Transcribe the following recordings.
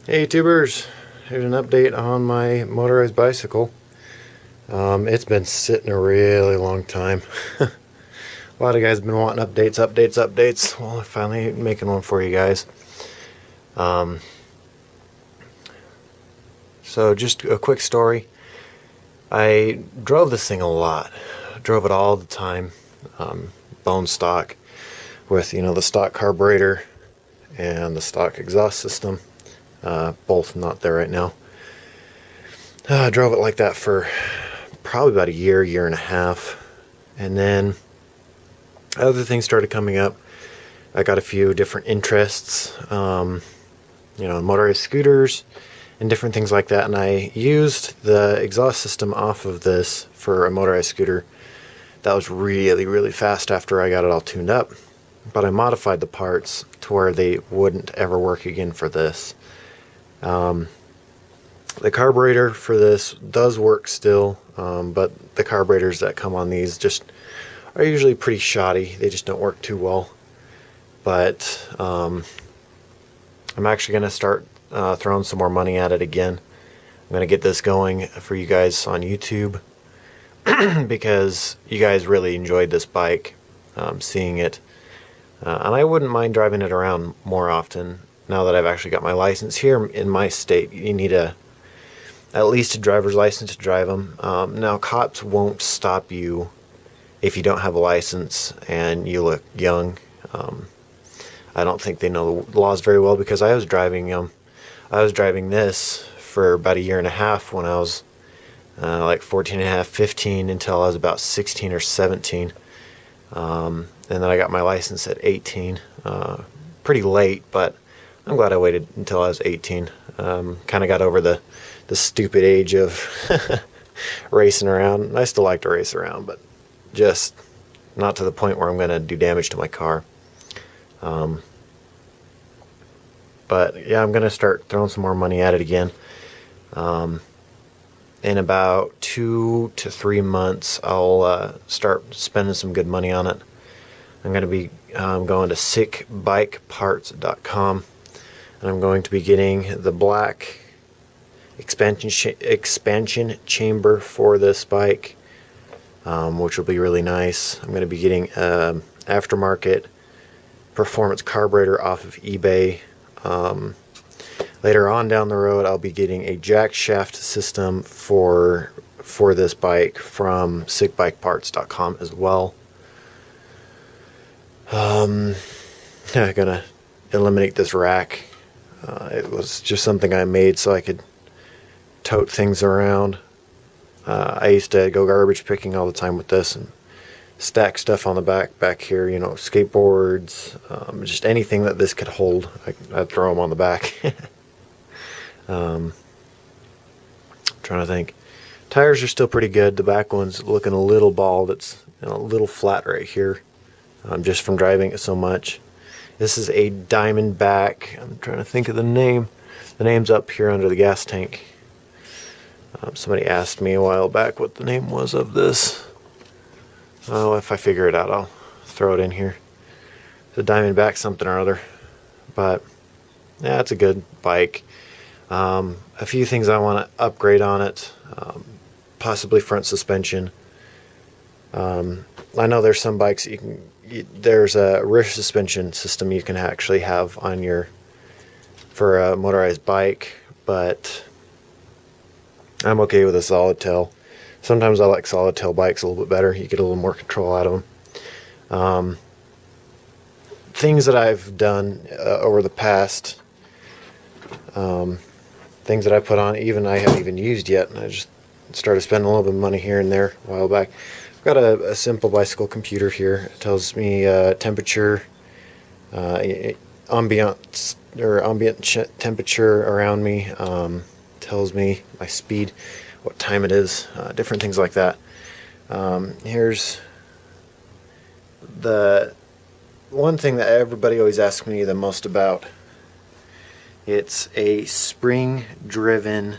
Hey YouTubers, here's an update on my motorized bicycle. It's been sitting a really long time. A lot of guys have been wanting updates. Well, I'm finally making one for you guys. So just a quick story. I drove this thing a lot. Drove it all the time. Bone stock with, the stock carburetor and the stock exhaust system. Both not there right now. I drove it like that for probably about a year and a half, and then other things started coming up. I got a few different interests, motorized scooters and different things like that, and I used the exhaust system off of this for a motorized scooter that was really fast after I got it all tuned up, but I modified the parts to where they wouldn't ever work again for this. The carburetor for this does work still, but the carburetors that come on these just are usually pretty shoddy. They just don't work too well. But I'm actually going to start throwing some more money at it again. I'm going to get this going for you guys on YouTube because you guys really enjoyed this bike, seeing it. And I wouldn't mind driving it around more often now that I've actually got my license. Here in my state, you need at least a driver's license to drive them. Now, cops won't stop you if you don't have a license and you look young. I don't think they know the laws very well, because I was driving this for about a year and a half when I was like 14 and a half, 15, until I was about 16 or 17. And then I got my license at 18. Pretty late, but I'm glad I waited until I was 18. Kind of got over the stupid age of racing around. I still like to race around, but just not to the point where I'm going to do damage to my car. But yeah, I'm going to start throwing some more money at it again. In about 2 to 3 months, I'll start spending some good money on it. I'm going to be going to sickbikeparts.com, and I'm going to be getting the black expansion chamber for this bike, which will be really nice. I'm going to be getting aftermarket performance carburetor off of eBay. Later on down the road, I'll be getting a jack shaft system for this bike from sickbikeparts.com as well. I'm gonna eliminate this rack. It was just something I made so I could tote things around. I used to go garbage picking all the time with this and stack stuff on the back here, skateboards, just anything that this could hold. I'd throw them on the back. Trying to think. Tires are still pretty good. The back one's looking a little bald. It's a little flat right here, just from driving it so much. This is a Diamondback. I'm trying to think of the name. The name's up here under the gas tank. Somebody asked me a while back what the name was of this. Oh, if I figure it out, I'll throw it in here. The Diamondback something or other. But yeah, it's a good bike. A few things I want to upgrade on it. Possibly front suspension. I know there's some bikes that there's a rear suspension system you can actually have on for a motorized bike, but I'm okay with a solid tail. Sometimes I like solid tail bikes a little bit better. You get a little more control out of them. Things that I've done over the past, things that I put on, I haven't even used yet, and I just started spending a little bit of money here and there a while back. I've got a simple bicycle computer here. It tells me temperature, ambient temperature around me, tells me my speed, what time it is, different things like that. Here's the one thing that everybody always asks me the most about. It's a spring-driven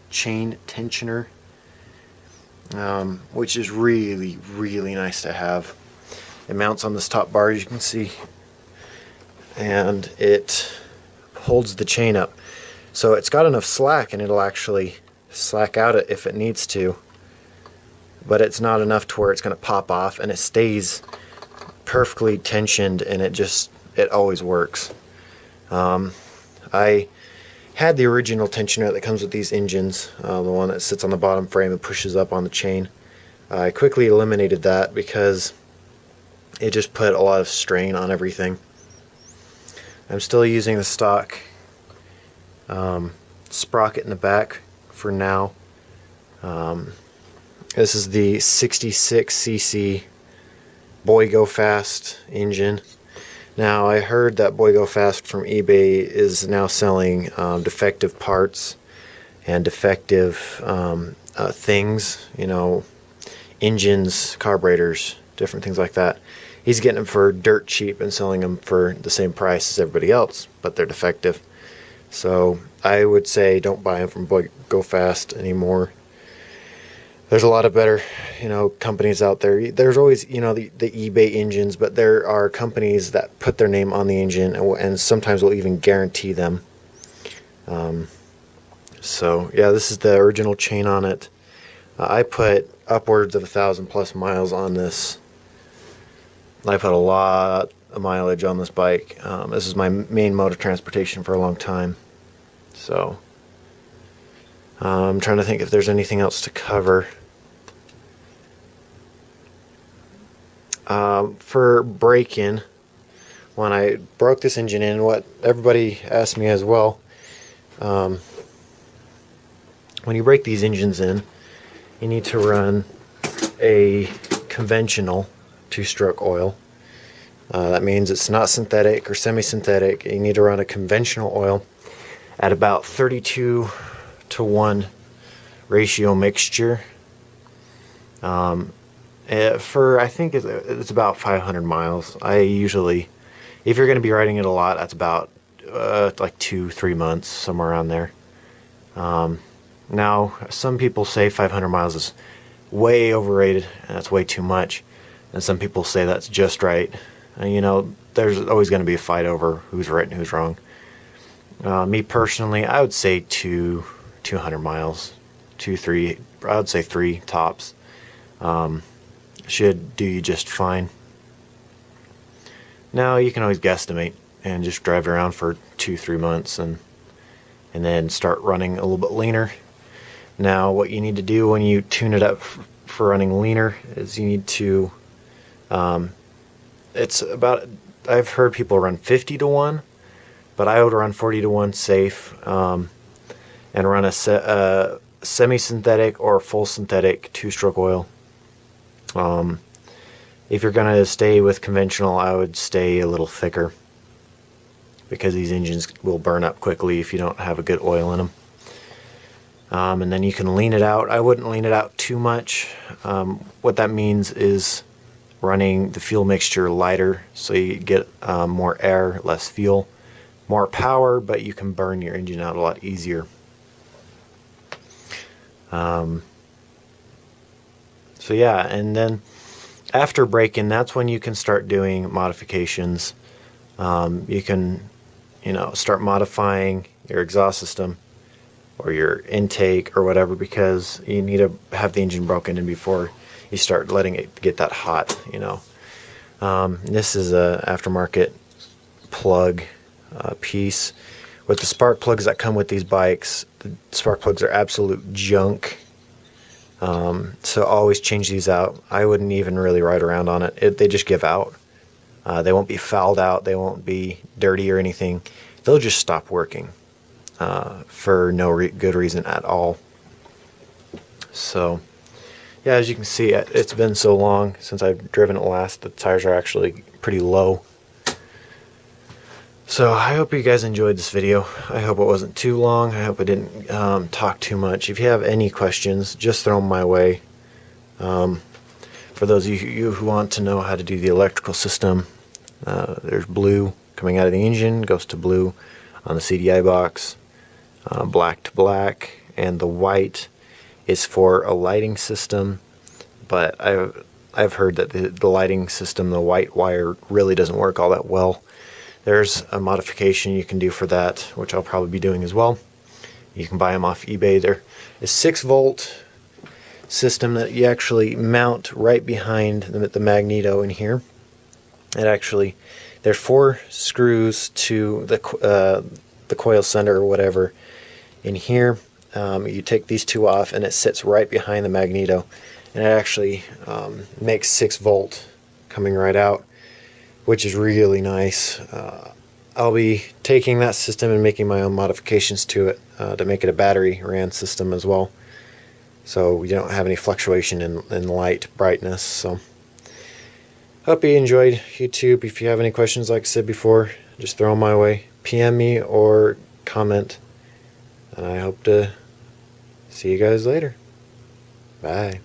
chain tensioner, which is really nice to have. It mounts on this top bar, as you can see, and it holds the chain up. So it's got enough slack, and it'll actually slack out it if it needs to, but it's not enough to where it's going to pop off, and it stays perfectly tensioned, and it always works. I had the original tensioner that comes with these engines, the one that sits on the bottom frame and pushes up on the chain. I quickly eliminated that because it just put a lot of strain on everything. I'm still using the stock sprocket in the back for now. This is the 66cc Boy Go Fast engine. Now, I heard that Boy Go Fast from eBay is now selling defective parts and defective things, you know, engines, carburetors, different things like that. He's getting them for dirt cheap and selling them for the same price as everybody else, but they're defective. So I would say don't buy them from Boy Go Fast anymore. There's a lot of better, you know, companies out there. There's always, you know, the eBay engines, but there are companies that put their name on the engine and sometimes will even guarantee them. So yeah, this is the original chain on it. I put upwards of 1,000+ miles on this. I put a lot of mileage on this bike. This is my main mode of transportation for a long time. So I'm trying to think if there's anything else to cover. For break-in, when I broke this engine in, what everybody asked me as well, when you break these engines in, you need to run a conventional 2-stroke oil. That means it's not synthetic or semi-synthetic. You need to run a conventional oil at about 32-to-1 ratio mixture. For I think it's about 500 miles. I usually, if you're going to be riding it a lot, that's about like 2-3 months, somewhere around there. Now, some people say 500 miles is way overrated, and that's way too much. And some people say that's just right. And, you know, there's always going to be a fight over who's right and who's wrong. Me personally, I would say 200 miles, 3. I would say 3 tops. Should do you just fine. Now you can always guesstimate and just drive around for 2-3 months and then start running a little bit leaner. Now what you need to do when you tune it up for running leaner is you need to it's about, I've heard people run 50-to-1, but I would run 40-to-1 safe, and run a semi-synthetic or full synthetic 2-stroke oil. If you're going to stay with conventional, I would stay a little thicker, because these engines will burn up quickly if you don't have a good oil in them. And then you can lean it out. I wouldn't lean it out too much. What that means is running the fuel mixture lighter, so you get more air, less fuel, more power, but you can burn your engine out a lot easier. So yeah, and then after break-in, that's when you can start doing modifications. You can, you know, start modifying your exhaust system or your intake or whatever, because you need to have the engine broken in before you start letting it get that hot, you know. This is a aftermarket plug piece. With the spark plugs that come with these bikes, the spark plugs are absolute junk. So always change these out. I wouldn't even really ride around on it. They just give out. They won't be fouled out. They won't be dirty or anything. They'll just stop working for no good reason at all. So yeah, as you can see, it's been so long since I've driven it last. The tires are actually pretty low. So I hope you guys enjoyed this video. I hope it wasn't too long. I hope I didn't talk too much. If you have any questions, just throw them my way. For those of you who want to know how to do the electrical system, there's blue coming out of the engine, goes to blue on the CDI box, black to black, and the white is for a lighting system. But I've heard that the lighting system, the white wire, really doesn't work all that well. There's a modification you can do for that, which I'll probably be doing as well. You can buy them off eBay. They're a 6-volt system that you actually mount right behind the magneto in here. It actually, there's 4 screws to the coil center or whatever in here. You take these 2 off and it sits right behind the magneto, and it actually makes 6-volt coming right out, which is really nice. I'll be taking that system and making my own modifications to it to make it a battery ran system as well, so we don't have any fluctuation in light brightness. So hope you enjoyed YouTube. If you have any questions, like I said before, just throw them my way. PM me or comment. And I hope to see you guys later. Bye.